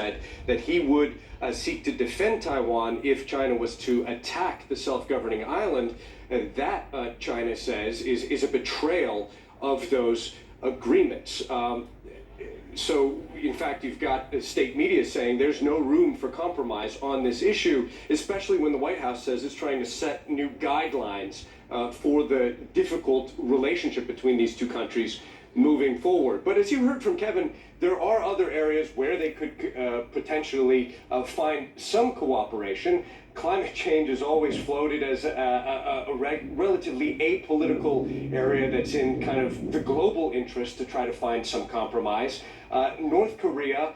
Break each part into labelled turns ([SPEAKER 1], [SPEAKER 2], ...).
[SPEAKER 1] said that he would seek to defend Taiwan if China was to attack the self-governing island. And that, China says, is a betrayal of those agreements. So, in fact, you've got the state media saying there's no room for compromise on this issue, especially when the White House says it's trying to set new guidelines for the difficult relationship between these two countries moving forward. But as you heard from Kevin, there are other areas where they could potentially find some cooperation. Climate change is always floated as a relatively apolitical area that's in kind of the global interest to try to find some compromise. North Korea,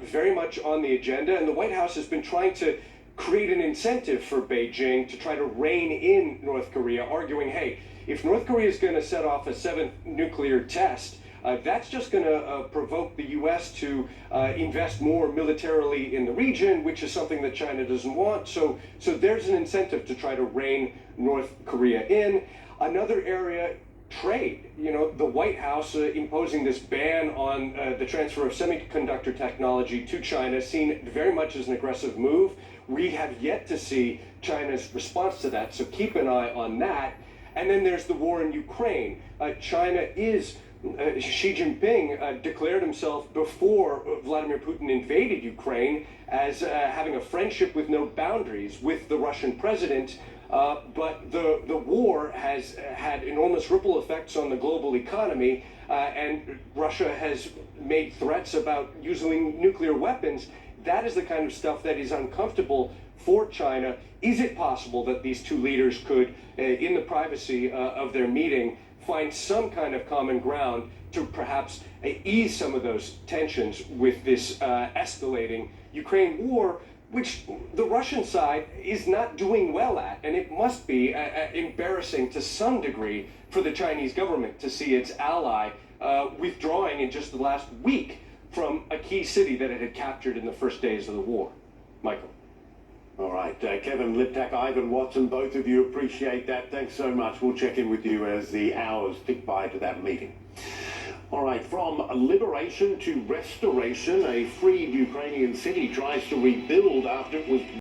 [SPEAKER 1] very much on the agenda, and the White House has been trying to create an incentive for Beijing to try to rein in North Korea, arguing, hey, if North Korea is going to set off a seventh nuclear test, that's just going to provoke the U.S. to invest more militarily in the region, which is something that China doesn't want. So there's an incentive to try to rein North Korea in. Another area, trade. You know, the White House imposing this ban on the transfer of semiconductor technology to China, seen very much as an aggressive move. We have yet to see China's response to that, so keep an eye on that. And then there's the war in Ukraine. China is, Xi Jinping declared himself before Vladimir Putin invaded Ukraine as having a friendship with no boundaries with the Russian president. But the war has had enormous ripple effects on the global economy, and Russia has made threats about using nuclear weapons. That is the kind of stuff that is uncomfortable for China. Is it possible that these two leaders could, in the privacy of their meeting, find some kind of common ground to perhaps ease some of those tensions with this escalating Ukraine war, which the Russian side is not doing well at, and it must be embarrassing to some degree for the Chinese government to see its ally withdrawing in just the last week from a key city that it had captured in the first days of the war. Michael.
[SPEAKER 2] All right, Kevin Liptak, Ivan Watson, both of you appreciate that. Thanks so much. We'll check in with you as the hours tick by to that meeting. All right, from liberation to restoration, a freed Ukrainian city tries to rebuild after it was